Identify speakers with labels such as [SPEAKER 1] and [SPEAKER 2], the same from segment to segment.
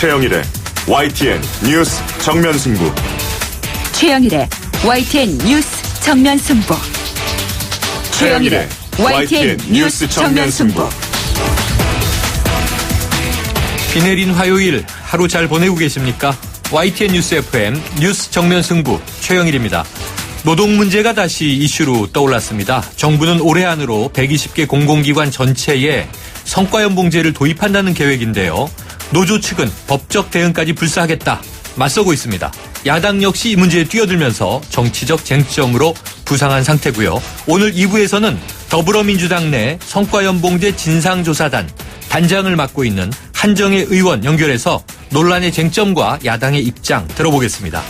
[SPEAKER 1] 최영일의 YTN 뉴스 정면 승부.
[SPEAKER 2] 최영일의 YTN 뉴스 정면 승부. 최영일의 YTN 뉴스 정면 승부.
[SPEAKER 3] 비 내린 화요일 하루 잘 보내고 계십니까? YTN 뉴스 FM 뉴스 정면 승부 최영일입니다. 노동 문제가 다시 이슈로 떠올랐습니다. 정부는 올해 안으로 120개 공공기관 전체에 성과연봉제를 도입한다는 계획인데요. 노조 측은 법적 대응까지 불사하겠다 맞서고 있습니다. 야당 역시 이 문제에 뛰어들면서 정치적 쟁점으로 부상한 상태고요. 오늘 2부에서는 더불어민주당 내 성과연봉제 진상조사단 단장을 맡고 있는 한정혜 의원 연결해서 논란의 쟁점과 야당의 입장 들어보겠습니다.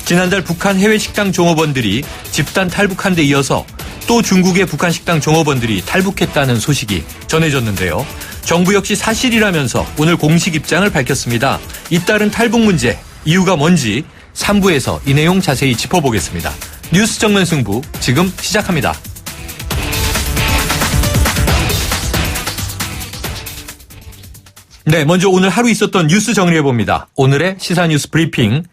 [SPEAKER 3] 지난달 북한 해외 식당 종업원들이 집단 탈북한 데 이어서 또 중국의 북한 식당 종업원들이 탈북했다는 소식이 전해졌는데요. 정부 역시 사실이라면서 오늘 공식 입장을 밝혔습니다. 잇따른 탈북 문제, 이유가 뭔지 3부에서 이 내용 자세히 짚어보겠습니다. 뉴스 정면 승부 지금 시작합니다. 네, 먼저 오늘 하루 있었던 뉴스 정리해봅니다. 오늘의 시사뉴스 브리핑.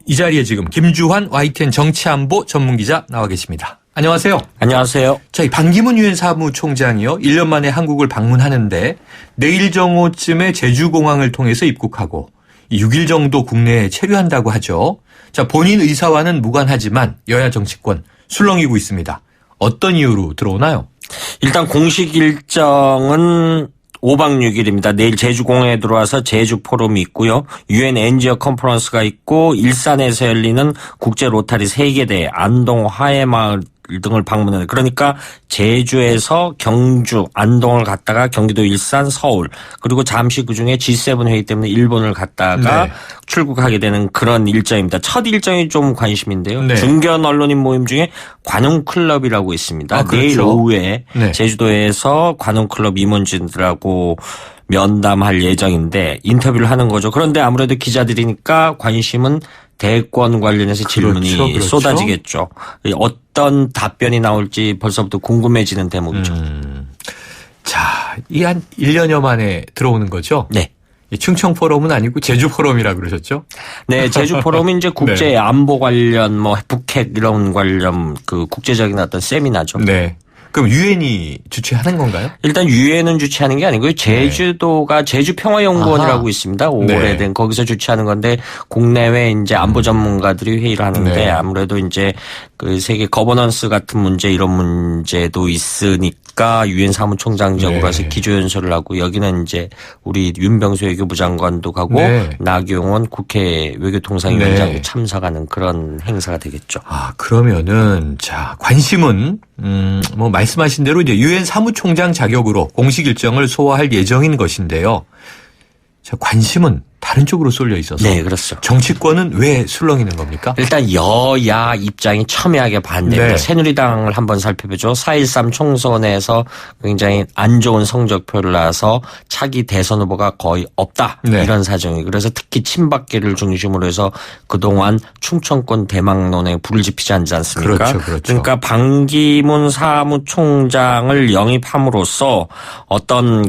[SPEAKER 3] 이 자리에 지금 김주환 YTN 정치안보 전문기자 나와 계십니다. 안녕하세요.
[SPEAKER 4] 안녕하세요.
[SPEAKER 3] 이 반기문 유엔 사무총장이요. 1년 만에 한국을 방문하는데 내일 정오쯤에 제주공항을 통해서 입국하고 6일 정도 국내에 체류한다고 하죠. 본인 의사와는 무관하지만 여야 정치권 술렁이고 있습니다. 어떤 이유로 들어오나요?
[SPEAKER 4] 일단 공식 일정은 5박 6일입니다. 내일 제주공항에 들어와서 제주 포럼이 있고요. 유엔 엔지어 컨퍼런스가 있고 일산에서 열리는 국제 로타리 세계대회, 안동 화해마을 등을 방문하는, 그러니까 제주에서 경주, 안동을 갔다가 경기도 일산, 서울, 그리고 잠시 그중에 G7 회의 때문에 일본을 갔다가 출국하게 되는 그런 일정입니다. 첫 일정이 좀 관심인데요.
[SPEAKER 3] 네.
[SPEAKER 4] 중견 언론인 모임 중에 관훈클럽이라고 있습니다.
[SPEAKER 3] 그렇죠.
[SPEAKER 4] 내일 오후에 제주도에서 관훈클럽 임원진들하고 면담할 예정인데 인터뷰를 하는 거죠. 그런데 아무래도 기자들이니까 관심은 대권 관련해서 질문이
[SPEAKER 3] 그렇죠.
[SPEAKER 4] 쏟아지겠죠. 어떤 답변이 나올지 벌써부터 궁금해지는 대목이죠.
[SPEAKER 3] 이 한 1년여 만에 들어오는 거죠?
[SPEAKER 4] 네.
[SPEAKER 3] 충청 포럼은 아니고 제주 포럼이라 그러셨죠?
[SPEAKER 4] 네, 제주 포럼은 이제 국제 안보 관련 북핵 이런 관련 그 국제적인 어떤 세미나죠.
[SPEAKER 3] 네. 그럼 유엔이 주최하는 건가요?
[SPEAKER 4] 일단 유엔은 주최하는 게 아니고요. 제주도가 제주평화연구원이라고 있습니다. 오래된 거기서 주최하는 건데 국내외 이제 안보 전문가들이 회의를 하는데 아무래도 이제 그 세계 거버넌스 같은 문제 이런 문제도 있으니까 유엔 사무총장직으로 가서 기조연설을 하고 여기는 이제 우리 윤병수 외교부 장관도 가고 나경원 국회 외교통상위원장도 참석하는 그런 행사가 되겠죠.
[SPEAKER 3] 그러면은 관심은 말씀하신 대로 이제 유엔 사무총장 자격으로 공식 일정을 소화할 예정인 것인데요. 관심은 다른 쪽으로 쏠려 있어서.
[SPEAKER 4] 네, 그렇습니다.
[SPEAKER 3] 정치권은 왜 술렁이는 겁니까?
[SPEAKER 4] 일단 여야 입장이 첨예하게 반대입니다. 새누리당을 한번 살펴보죠. 4.13 총선에서 굉장히 안 좋은 성적표를 낳아서 차기 대선 후보가 거의 없다. 이런 사정이. 그래서 특히 친박계를 중심으로 해서 그동안 충청권 대망론에 불을 지피지 않지 않습니까?
[SPEAKER 3] 그렇죠.
[SPEAKER 4] 그러니까 반기문 사무총장을 영입함으로써 어떤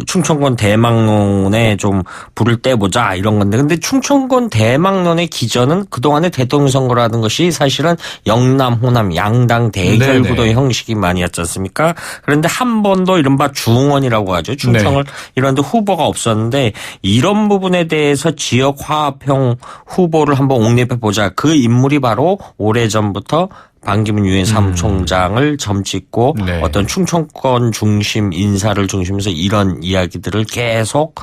[SPEAKER 4] 충청권 대망론에 좀 불을 떼보자 이런 건데, 근데 충청권 대망론의 기전은 그동안의 대통령 선거라는 것이 사실은 영남, 호남, 양당 대결 구도의 형식이 많이었지 않습니까? 그런데 한 번도 이른바 중원이라고 하죠. 충청을 이런데 후보가 없었는데 이런 부분에 대해서 지역 화합형 후보를 한번 옹립해보자. 그 인물이 바로 오래전부터 반기문 유엔 사무총장을 점찍고 어떤 충청권 중심 인사를 중심해서 이런 이야기들을 계속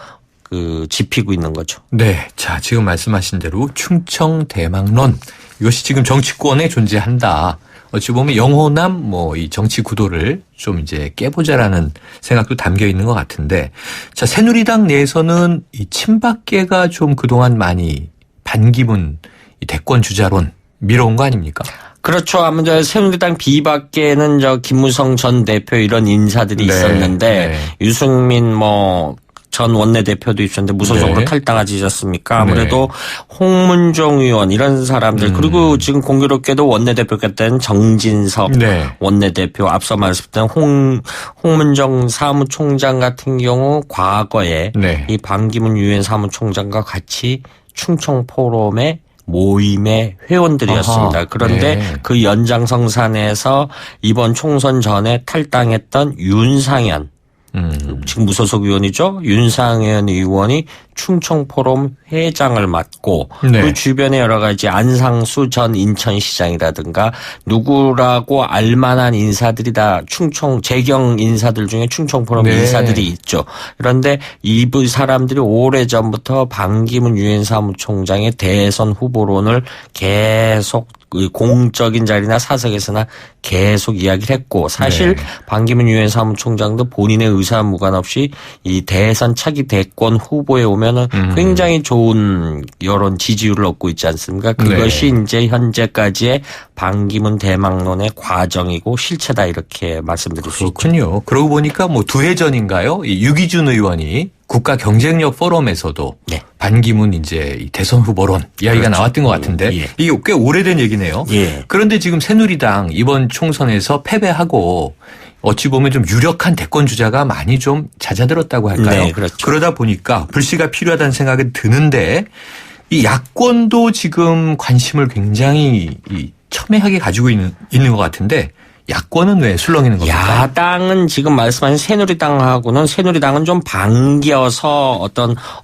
[SPEAKER 4] 짚히고 있는 거죠.
[SPEAKER 3] 네. 지금 말씀하신 대로 충청 대망론. 이것이 지금 정치권에 존재한다. 어찌 보면 영호남 이 정치 구도를 좀 이제 깨보자라는 생각도 담겨 있는 것 같은데. 새누리당 내에서는 이 친박계가 좀 그동안 많이 반기문 이 대권 주자론 밀어온 거 아닙니까?
[SPEAKER 4] 그렇죠. 아무래도 새누리당 비박계는 김무성 전 대표 이런 인사들이 있었는데 유승민 전 원내대표도 있었는데 무소속으로
[SPEAKER 3] 네.
[SPEAKER 4] 탈당하지 않습니까? 아무래도 홍문종 의원 이런 사람들 그리고 지금 공교롭게도 원내대표가 된 정진석
[SPEAKER 3] 네.
[SPEAKER 4] 원내대표 앞서 말씀드린 홍문종 사무총장 같은 경우 과거에
[SPEAKER 3] 네.
[SPEAKER 4] 이 반기문 유엔 사무총장과 같이 충청 포럼의 모임의 회원들이었습니다.
[SPEAKER 3] 아하,
[SPEAKER 4] 그런데
[SPEAKER 3] 네.
[SPEAKER 4] 그 연장성산에서 이번 총선 전에 탈당했던 윤상현 지금 무소속 의원이죠. 윤상현 의원이 충청포럼 회장을 맡고
[SPEAKER 3] 네.
[SPEAKER 4] 그 주변에 여러 가지 안상수 전 인천시장이라든가 누구라고 알만한 인사들이 다 충청 재경 인사들 중에 충청포럼
[SPEAKER 3] 네.
[SPEAKER 4] 인사들이 있죠. 그런데 이 사람들이 오래전부터 반기문 유엔 사무총장의 대선 후보론을 계속 공적인 자리나 사석에서나 계속 이야기를 했고 사실
[SPEAKER 3] 네.
[SPEAKER 4] 반기문 유엔 사무총장도 본인의 의사 무관 없이 이 대선 차기 대권 후보에 오면은 굉장히 좋은 여론 지지율을 얻고 있지 않습니까? 그것이
[SPEAKER 3] 네.
[SPEAKER 4] 이제 현재까지의 반기문 대망론의 과정이고 실체다 이렇게 말씀드릴 수 있죠.
[SPEAKER 3] 그렇군요. 그러고 보니까 뭐 2해 전인가요? 이 유기준 의원이 국가 경쟁력 포럼에서도
[SPEAKER 4] 네.
[SPEAKER 3] 반기문 이제 이 대선 후보론 이야기가
[SPEAKER 4] 그렇죠.
[SPEAKER 3] 나왔던 것 같은데
[SPEAKER 4] 예.
[SPEAKER 3] 이게 꽤 오래된 얘기네요.
[SPEAKER 4] 예.
[SPEAKER 3] 그런데 지금 새누리당 이번 총선에서 패배하고 어찌 보면 좀 유력한 대권 주자가 많이 좀 잦아들었다고 할까요?
[SPEAKER 4] 네, 그렇죠.
[SPEAKER 3] 그러다 보니까 불씨가 필요하다는 생각이 드는데 이 야권도 지금 관심을 굉장히 첨예하게 가지고 있는 것 같은데 야권은 왜 술렁이는 겁니까?
[SPEAKER 4] 야당은 지금 말씀하신 새누리당은 좀 반겨서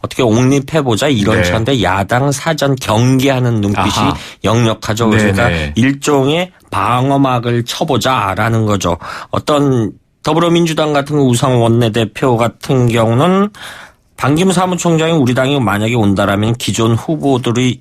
[SPEAKER 4] 어떻게 옹립해보자 이런
[SPEAKER 3] 네.
[SPEAKER 4] 차인데 야당 사전 경계하는 눈빛이
[SPEAKER 3] 아하.
[SPEAKER 4] 역력하죠. 그러니까
[SPEAKER 3] 네네.
[SPEAKER 4] 일종의 방어막을 쳐보자라는 거죠. 더불어민주당 같은 우상 원내대표 같은 경우는 반기문 사무총장이 우리 당이 만약에 온다라면 기존 후보들이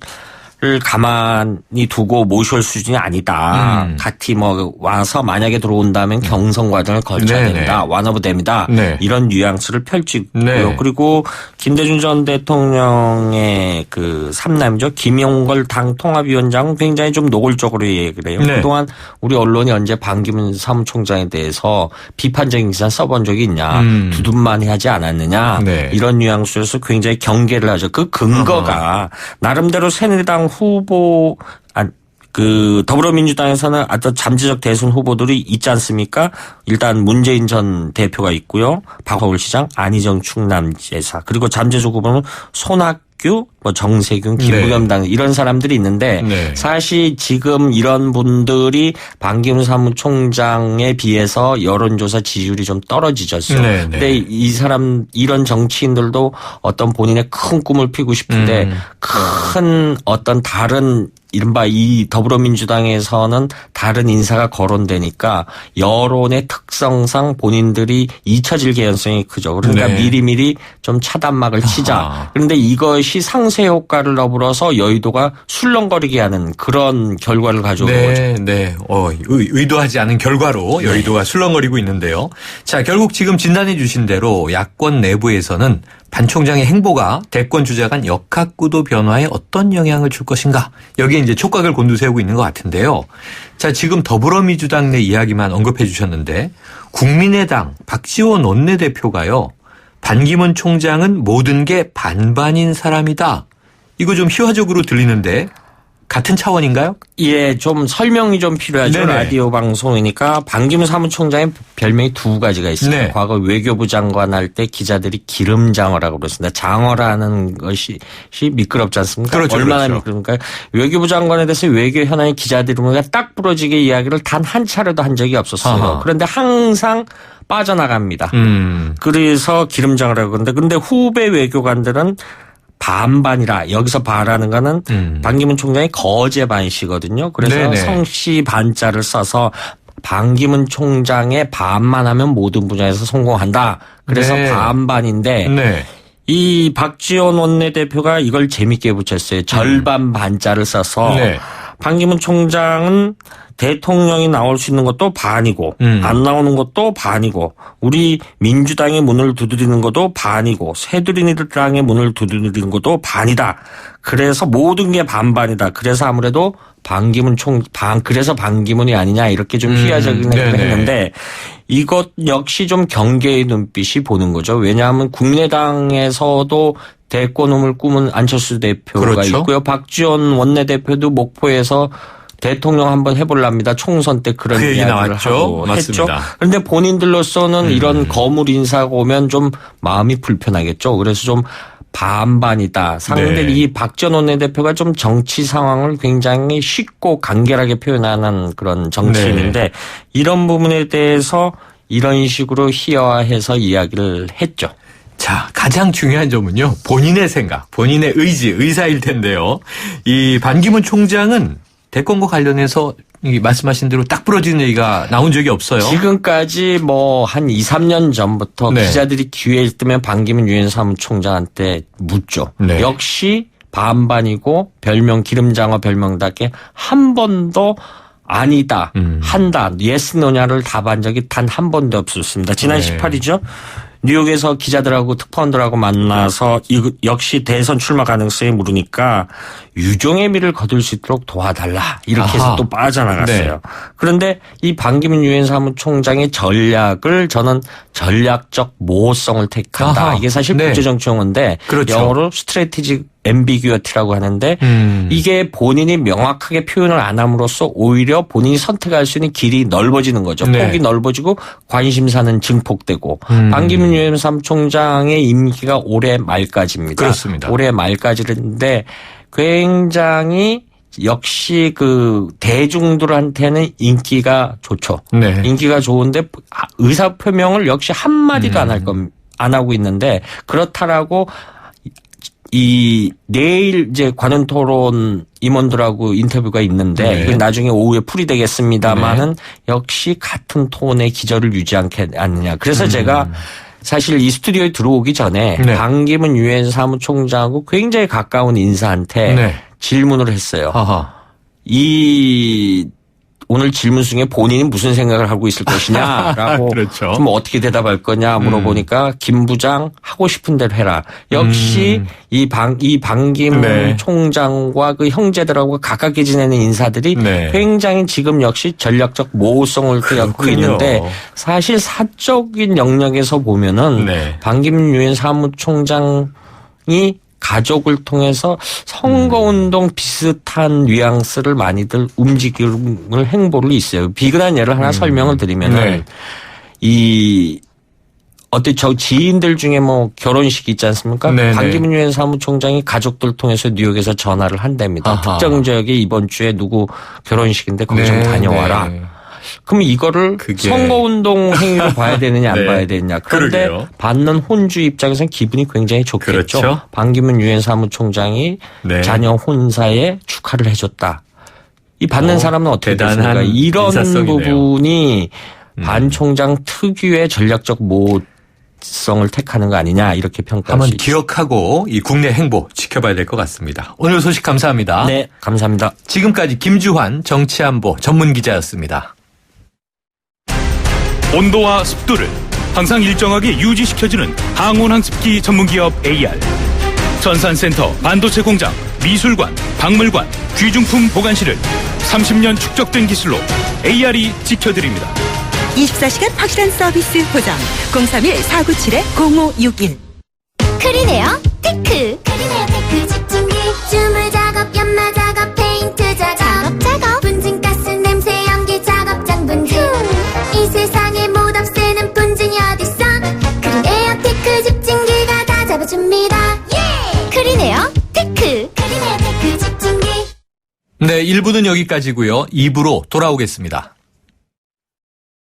[SPEAKER 4] 가만히 두고 모실 수준이 아니다. 같이 와서 만약에 들어온다면 경선 과정을 거쳐야
[SPEAKER 3] 네네.
[SPEAKER 4] 된다. 완화부됩니다.
[SPEAKER 3] 네.
[SPEAKER 4] 이런 뉘앙스를 펼치고요.
[SPEAKER 3] 네.
[SPEAKER 4] 그리고 김대중 전 대통령의 그 삼남이죠. 김용걸 당 통합위원장은 굉장히 좀 노골적으로 얘기를 해요.
[SPEAKER 3] 네.
[SPEAKER 4] 그동안 우리 언론이 언제 반기문 사무총장에 대해서 비판적인 기사 써본 적이 있냐. 두둔만 하지 않았느냐.
[SPEAKER 3] 네.
[SPEAKER 4] 이런 뉘앙스에서 굉장히 경계를 하죠. 그 근거가 나름대로 새누리당 더불어민주당에서는 어떤 잠재적 대선 후보들이 있지 않습니까? 일단 문재인 전 대표가 있고요. 박서울시장, 안희정 충남지사 그리고 잠재적 후보는 손학규, 정세균, 김부겸 당 이런 사람들이 있는데
[SPEAKER 3] 네.
[SPEAKER 4] 사실 지금 이런 분들이 반기문 사무총장에 비해서 여론조사 지지율이 좀 떨어지죠.
[SPEAKER 3] 네,
[SPEAKER 4] 근데 이런 정치인들도 어떤 본인의 큰 꿈을 피고 싶은데 큰 어떤 다른 이른바 이 더불어민주당에서는 다른 인사가 거론되니까 여론의 특성상 본인들이 잊혀질 개연성이 크죠. 그러니까
[SPEAKER 3] 네.
[SPEAKER 4] 미리미리 좀 차단막을 치자.
[SPEAKER 3] 아하.
[SPEAKER 4] 그런데 이것이 상쇄 효과를 더불어서 여의도가 술렁거리게 하는 그런 결과를 가져오는 거죠.
[SPEAKER 3] 네. 의도하지 않은 결과로 여의도가 술렁거리고 있는데요. 자, 결국 지금 진단해 주신 대로 야권 내부에서는 반 총장의 행보가 대권 주자 간 역학구도 변화에 어떤 영향을 줄 것인가. 여기에 이제 촉각을 곤두세우고 있는 것 같은데요. 자, 지금 더불어민주당 내 이야기만 언급해 주셨는데 국민의당 박지원 원내대표가요. 반기문 총장은 모든 게 반반인 사람이다. 이거 좀 희화적으로 들리는데 같은 차원인가요?
[SPEAKER 4] 예, 좀 설명이 좀 필요하죠.
[SPEAKER 3] 네네.
[SPEAKER 4] 라디오 방송이니까 반기문 사무총장의 별명이 두 가지가 있습니다.
[SPEAKER 3] 네.
[SPEAKER 4] 과거 외교부 장관 할 때 기자들이 기름장어라고 그랬습니다. 장어라는 것이 미끄럽지 않습니까?
[SPEAKER 3] 그렇죠,
[SPEAKER 4] 얼마나
[SPEAKER 3] 그렇죠.
[SPEAKER 4] 미끄럽니까? 외교부 장관에 대해서 외교 현안의 기자들이 딱 부러지게 이야기를 단 한 차례도 한 적이 없었어요.
[SPEAKER 3] 아하.
[SPEAKER 4] 그런데 항상 빠져나갑니다. 그래서 기름장어라고 그러는데 근데 후배 외교관들은 반반이라 여기서 반하는 거는 반기문 총장이 거제 반시거든요. 그래서
[SPEAKER 3] 네네.
[SPEAKER 4] 성씨 반자를 써서 반기문 총장의 반만 하면 모든 분야에서 성공한다. 그래서
[SPEAKER 3] 네.
[SPEAKER 4] 반반인데
[SPEAKER 3] 네.
[SPEAKER 4] 이 박지원 원내대표가 이걸 재밌게 붙였어요. 절반 반자를 써서
[SPEAKER 3] 네.
[SPEAKER 4] 반기문 총장은 대통령이 나올 수 있는 것도 반이고 안 나오는 것도 반이고 우리 민주당의 문을 두드리는 것도 반이고 새누리당의 문을 두드리는 것도 반이다. 그래서 모든 게 반반이다. 그래서 아무래도 그래서 반기문이 아니냐 이렇게 좀 희화적인 얘기를
[SPEAKER 3] 네네.
[SPEAKER 4] 했는데 이것 역시 좀 경계의 눈빛이 보는 거죠. 왜냐하면 국민의당에서도 대권음을 꿈은 안철수 대표가
[SPEAKER 3] 그렇죠.
[SPEAKER 4] 있고요. 박지원 원내대표도 목포에서 대통령 한번 해볼랍니다. 총선 때 그런
[SPEAKER 3] 그 얘기
[SPEAKER 4] 이야기를
[SPEAKER 3] 나왔죠.
[SPEAKER 4] 하고
[SPEAKER 3] 맞습니다.
[SPEAKER 4] 했죠. 그런데 본인들로서는 이런 거물 인사가 오면 좀 마음이 불편하겠죠. 그래서 좀 반반이다. 상대
[SPEAKER 3] 네.
[SPEAKER 4] 이 박지원 원내대표가 좀 정치 상황을 굉장히 쉽고 간결하게 표현하는 그런 정치인인데
[SPEAKER 3] 네.
[SPEAKER 4] 이런 부분에 대해서 이런 식으로 희화해서 이야기를 했죠.
[SPEAKER 3] 자, 가장 중요한 점은요. 본인의 생각, 본인의 의지, 의사일 텐데요. 이 반기문 총장은 대권과 관련해서 이 말씀하신 대로 딱 부러지는 얘기가 나온 적이 없어요.
[SPEAKER 4] 지금까지 뭐 한 2, 3년 전부터
[SPEAKER 3] 네.
[SPEAKER 4] 기자들이 기회일 때면 반기문 유엔 사무총장한테 묻죠.
[SPEAKER 3] 네.
[SPEAKER 4] 역시 반반이고 별명 기름장어 별명답게 한 번도 아니다, 한다, 예스 노냐를 답한 적이 단 한 번도 없었습니다. 지난
[SPEAKER 3] 네.
[SPEAKER 4] 18일이죠. 뉴욕에서 기자들하고 특파원들하고 만나서 역시 대선 출마 가능성에 물으니까 유종의 미를 거둘 수 있도록 도와달라 이렇게 해서
[SPEAKER 3] 아하.
[SPEAKER 4] 또 빠져나갔어요.
[SPEAKER 3] 네.
[SPEAKER 4] 그런데 이 반기문 유엔 사무총장의 전략을 저는 전략적 모호성을 택한다.
[SPEAKER 3] 아하.
[SPEAKER 4] 이게 사실
[SPEAKER 3] 네.
[SPEAKER 4] 국제정치 용어인데
[SPEAKER 3] 그렇죠.
[SPEAKER 4] 영어로 스트래티직 앰비규어티라고 하는데 이게 본인이 명확하게 표현을 안 함으로써 오히려 본인이 선택할 수 있는 길이 넓어지는 거죠.
[SPEAKER 3] 네.
[SPEAKER 4] 폭이 넓어지고 관심사는 증폭되고 반기문 유엔 사무총장의 임기가 올해 말까지입니다.
[SPEAKER 3] 그렇습니다.
[SPEAKER 4] 올해 말까지인데 굉장히 역시 그 대중들한테는 인기가 좋죠.
[SPEAKER 3] 네.
[SPEAKER 4] 인기가 좋은데 의사 표명을 역시 한 마디도 안 하고 있는데 그렇다라고 이 내일 이제 관훈 토론 임원들하고 인터뷰가 있는데
[SPEAKER 3] 네.
[SPEAKER 4] 이건 나중에 오후에 풀이되겠습니다만은 역시 같은 톤의 기저를 유지하지 않느냐. 그래서 제가 사실 이 스튜디오에 들어오기 전에
[SPEAKER 3] 네.
[SPEAKER 4] 반기문 유엔 사무총장하고 굉장히 가까운 인사한테
[SPEAKER 3] 네.
[SPEAKER 4] 질문을 했어요.
[SPEAKER 3] 아하.
[SPEAKER 4] 오늘 질문 중에 본인이 무슨 생각을 하고 있을 것이냐라고
[SPEAKER 3] 그렇죠.
[SPEAKER 4] 그럼 어떻게 대답할 거냐 물어보니까 김 부장 하고 싶은 대로 해라. 역시 이 반기문
[SPEAKER 3] 네.
[SPEAKER 4] 총장과 그 형제들하고 가깝게 지내는 인사들이
[SPEAKER 3] 네.
[SPEAKER 4] 굉장히 지금 역시 전략적 모호성을 갖고
[SPEAKER 3] 그렇군요.
[SPEAKER 4] 있는데 사실 사적인 영역에서 보면은
[SPEAKER 3] 네.
[SPEAKER 4] 반기문 유엔 사무총장이 가족을 통해서 선거운동 비슷한 뉘앙스를 많이들 움직임을 행보를 있어요. 비근한 예를 하나 설명을 드리면은
[SPEAKER 3] 네.
[SPEAKER 4] 저 지인들 중에 뭐 결혼식이 있지 않습니까?
[SPEAKER 3] 네네.
[SPEAKER 4] 반기문 유엔 사무총장이 가족들 통해서 뉴욕에서 전화를 한답니다.
[SPEAKER 3] 아하.
[SPEAKER 4] 특정 지역에 이번 주에 누구 결혼식인데 거기 좀
[SPEAKER 3] 네,
[SPEAKER 4] 다녀와라.
[SPEAKER 3] 네.
[SPEAKER 4] 그럼 이거를
[SPEAKER 3] 그게-
[SPEAKER 4] 선거운동 행위로 봐야 되느냐 안
[SPEAKER 3] 네.
[SPEAKER 4] 봐야 되느냐. 그런데
[SPEAKER 3] 그러게요.
[SPEAKER 4] 받는 혼주 입장에서는 기분이 굉장히 좋겠죠.
[SPEAKER 3] 그렇죠.
[SPEAKER 4] 반기문 유엔 사무총장이
[SPEAKER 3] 네.
[SPEAKER 4] 자녀 혼사에 축하를 해줬다. 이 받는 사람은 어떻게
[SPEAKER 3] 대단한
[SPEAKER 4] 됐습니까? 이런
[SPEAKER 3] 인사성이네요.
[SPEAKER 4] 부분이 반 총장 특유의 전략적 모성을 택하는 거 아니냐 이렇게 평가할
[SPEAKER 3] 한번
[SPEAKER 4] 수 있습니다.
[SPEAKER 3] 기억하고 이 국내 행보 지켜봐야 될 것 같습니다. 오늘 소식 감사합니다.
[SPEAKER 4] 네, 감사합니다.
[SPEAKER 3] 지금까지 김주환 정치안보 전문기자였습니다.
[SPEAKER 5] 온도와 습도를 항상 일정하게 유지시켜주는 항온항습기 전문기업 AR. 전산센터, 반도체 공장, 미술관, 박물관, 귀중품 보관실을 30년 축적된 기술로 AR이 지켜드립니다.
[SPEAKER 6] 24시간 확실한 서비스 보장 031-497-0561
[SPEAKER 7] 크리네어 테크 집중기 주물 작업 연마 작업 페인트 작업 분진가스 냄새 연기 작업장 분진 이 세상에 못 없애는 분진이 어딨어 크리네어 테크 집중기가 다 잡아줍니다 크리네어 테크 집중기
[SPEAKER 3] 네, 1부는 여기까지고요. 2부로 돌아오겠습니다.